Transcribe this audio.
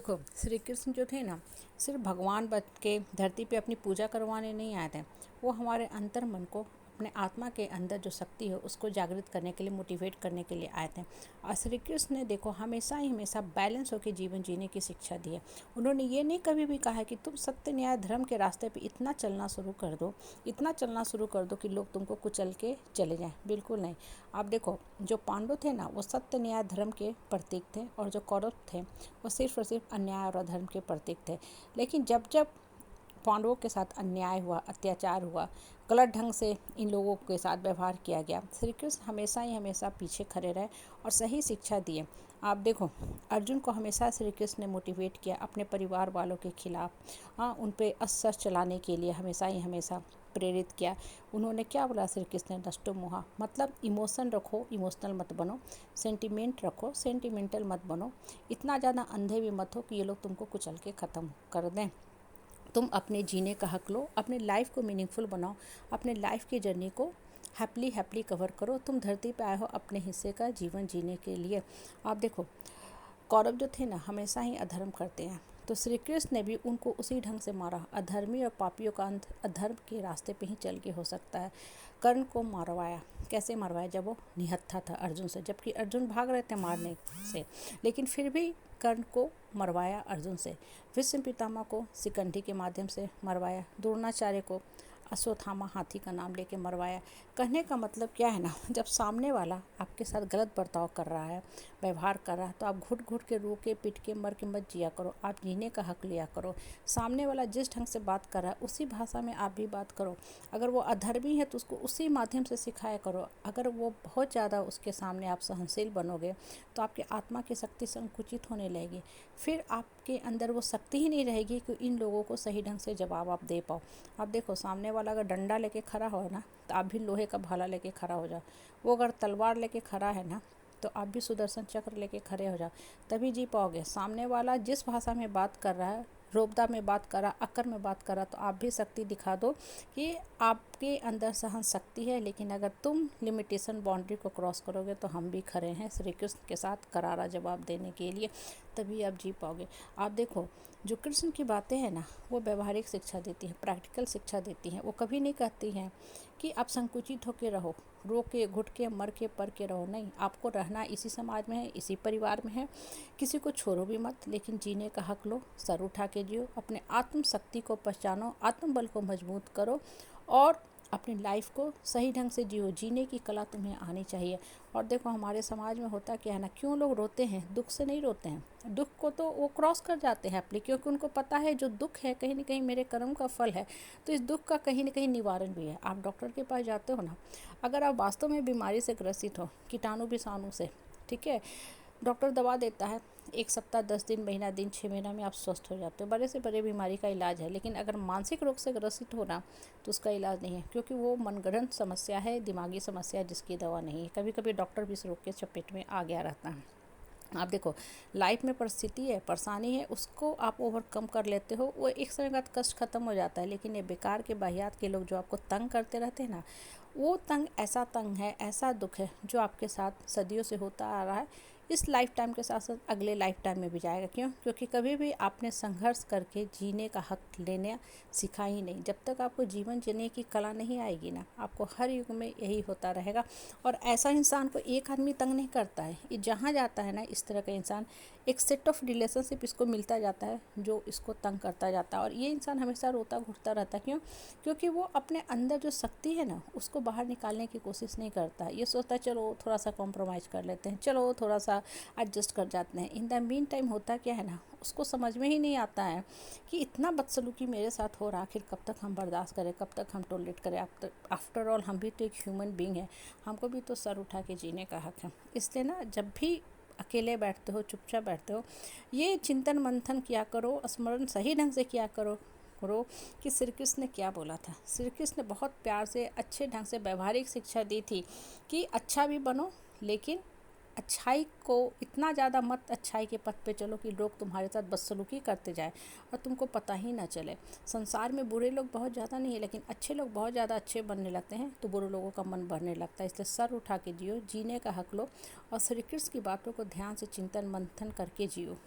देखो, श्री कृष्ण जो थे ना, सिर्फ भगवान बन के धरती पे अपनी पूजा करवाने नहीं आए थे। वो हमारे अंतर मन को, अपने आत्मा के अंदर जो शक्ति है उसको जागृत करने के लिए, मोटिवेट करने के लिए आए थे। और श्री कृष्ण ने देखो हमेशा बैलेंस होकर जीवन जीने की शिक्षा दी है। उन्होंने ये नहीं कभी भी कहा है कि तुम सत्य न्याय धर्म के रास्ते पे इतना चलना शुरू कर दो, इतना चलना शुरू कर दो कि लोग तुमको कुचल के चले जाएं। बिल्कुल नहीं। आप देखो, जो पांडु थे ना, वो सत्य न्याय धर्म के प्रतीक थे, और जो कौरव थे वो सिर्फ और सिर्फ अन्याय और अधर्म के प्रतीक थे। लेकिन जब जब पांडवों के साथ अन्याय हुआ, अत्याचार हुआ, गलत ढंग से इन लोगों के साथ व्यवहार किया गया, श्री कृष्ण हमेशा पीछे खड़े रहे और सही शिक्षा दिए। आप देखो, अर्जुन को हमेशा श्री कृष्ण ने मोटिवेट किया अपने परिवार वालों के खिलाफ, हाँ, उन पे अस्त्र चलाने के लिए हमेशा प्रेरित किया। उन्होंने क्या बोला श्री कृष्ण ने? नष्टो मोहा, मतलब इमोशन रखो, इमोशनल मत बनो, सेंटिमेंट रखो, सेंटिमेंटल मत बनो, इतना ज़्यादा अंधे भी मत हो कि ये लोग तुमको कुचल के ख़त्म कर दें। तुम अपने जीने का हक लो, अपने लाइफ को मीनिंगफुल बनाओ, अपने लाइफ की जर्नी को हैप्पली कवर करो। तुम धरती पे आए हो अपने हिस्से का जीवन जीने के लिए। आप देखो, कौरव जो थे ना, हमेशा ही अधर्म करते हैं, तो श्री कृष्ण ने भी उनको उसी ढंग से मारा। अधर्मी और पापियों का अंत अधर्म के रास्ते पे ही चल के हो सकता है। कर्ण को मरवाया, कैसे मरवाया? जब वो निहत्था था अर्जुन से, जबकि अर्जुन भाग रहे थे मारने से, लेकिन फिर भी कर्ण को मरवाया अर्जुन से। भीष्म पितामह को शिकंडी के माध्यम से मरवाया। द्रोणाचार्य को अश्वत्थामा हाथी का नाम लेके मरवाया। कहने का मतलब क्या है ना, जब सामने वाला आपके साथ गलत बर्ताव कर रहा है, व्यवहार कर रहा है, तो आप घुट घुट के, रो के, पिट के, मर के मत जिया करो। आप जीने का हक लिया करो। सामने वाला जिस ढंग से बात कर रहा है उसी भाषा में आप भी बात करो। अगर वो अधर्मी है तो उसको उसी माध्यम से सिखाया करो। अगर वो बहुत ज़्यादा, उसके सामने आप सहनशील बनोगे तो आपकी आत्मा की शक्ति संकुचित होने लगेगी। फिर आपके अंदर वो शक्ति ही नहीं रहेगी कि इन लोगों को सही ढंग से जवाब आप दे पाओ। आप देखो, सामने वाला अगर डंडा लेके खड़ा हो ना, तो आप भी लोहे का भाला लेके खड़ा हो जाओ। वो अगर तलवार लेके खड़ा है ना, तो आप भी सुदर्शन चक्र लेके खड़े हो जाओ, तभी जी पाओगे। सामने वाला जिस भाषा में बात कर रहा है, रोबदा में बात कर रहा, अक्कर में बात कर रहा, तो आप भी शक्ति दिखा दो कि आपके अंदर सहन शक्ति है। लेकिन अगर तुम लिमिटेशन, बाउंड्री को क्रॉस करोगे, तो हम भी खड़े हैं श्री कृष्ण के साथ करारा जवाब देने के लिए, तभी आप जी पाओगे। आप देखो, जो कृष्ण की बातें हैं ना, वो व्यवहारिक शिक्षा देती हैं, प्रैक्टिकल शिक्षा देती हैं। वो कभी नहीं कहती हैं कि आप संकुचित होकर रहो, रो के, घुट के, मर के, पर के रहो। नहीं, आपको रहना इसी समाज में है, इसी परिवार में है। किसी को छोड़ो भी मत, लेकिन जीने का हक लो, सर उठा के जियो, अपने आत्म शक्ति को पहचानो, आत्मबल को मजबूत करो और अपनी लाइफ को सही ढंग से जियो। जीने की कला तुम्हें आनी चाहिए। और देखो, हमारे समाज में होता क्या है ना, क्यों लोग रोते हैं? दुख से नहीं रोते हैं, दुख को तो वो क्रॉस कर जाते हैं अपने, क्योंकि उनको पता है जो दुख है कहीं ना कहीं मेरे कर्म का फल है, तो इस दुख का कहीं ना कहीं निवारण भी है। आप डॉक्टर के पास जाते हो ना, अगर आप वास्तव में बीमारी से ग्रसित हो, कीटाणु विषाणु से, ठीक है, डॉक्टर दवा देता है, 1 सप्ताह, 10 दिन, महीना दिन, 6 महीना में आप स्वस्थ हो जाते हो। बड़े से बड़े बीमारी का इलाज है। लेकिन अगर मानसिक रोग से ग्रसित हो ना, तो उसका इलाज नहीं है, क्योंकि वो मनगढ़ंत समस्या है, दिमागी समस्या, जिसकी दवा नहीं है। कभी कभी डॉक्टर भी इस रोग के चपेट में आ गया रहता है। आप देखो, लाइफ में परिस्थिति है, परेशानी है, उसको आप ओवरकम कर लेते हो, वो एक समय बाद कष्ट खत्म हो जाता है। लेकिन ये बेकार के, बाहियात के लोग जो आपको तंग करते रहते हैं ना, वो तंग है, ऐसा दुख है जो आपके साथ सदियों से होता आ रहा है। इस लाइफ टाइम के साथ साथ अगले लाइफ टाइम में भी जाएगा। क्यों? क्योंकि कभी भी आपने संघर्ष करके जीने का हक लेने सीखा ही नहीं। जब तक आपको जीवन जीने की कला नहीं आएगी ना, आपको हर युग में यही होता रहेगा। और ऐसा इंसान को एक आदमी तंग नहीं करता है, ये जहाँ जाता है ना, इस तरह का इंसान, एक सेट ऑफ रिलेशनशिप इसको मिलता जाता है जो इसको तंग करता जाता है। और ये इंसान हमेशा रोता घुटता रहता है। क्यों? क्योंकि वो अपने अंदर जो शक्ति है ना, उसको बाहर निकालने की कोशिश नहीं करता। ये सोचता है चलो थोड़ा सा कॉम्प्रोमाइज़ कर लेते हैं, चलो थोड़ा सा एडजस्ट कर जाते हैं। इन द मीन टाइम होता क्या है ना, उसको समझ में ही नहीं आता है कि इतना बदसलूकी मेरे साथ हो रहा, आखिर कब तक हम बर्दाश्त करें, कब तक हम टॉलरेट करें। आफ्टर ऑल हम भी तो एक ह्यूमन बीइंग है, हमको भी तो सर उठा के जीने का हक है। इसलिए ना, जब भी अकेले बैठते हो, चुपचाप बैठते हो, ये चिंतन मंथन किया करो, स्मरण सही ढंग से किया करो कि श्री कृष्ण ने क्या बोला था। श्री कृष्ण ने बहुत प्यार से, अच्छे ढंग से व्यवहारिक शिक्षा दी थी कि अच्छा भी बनो, लेकिन अच्छाई को इतना ज़्यादा मत, अच्छाई के पथ पे चलो कि लोग तुम्हारे साथ बदसलूकी करते जाए और तुमको पता ही ना चले। संसार में बुरे लोग बहुत ज़्यादा नहीं है, लेकिन अच्छे लोग बहुत ज़्यादा अच्छे बनने लगते हैं, तो बुरे लोगों का मन बढ़ने लगता है। इसलिए सर उठा के जियो, जीने का हक लो और श्री कृष्ण की बातों को ध्यान से चिंतन मंथन करके जियो।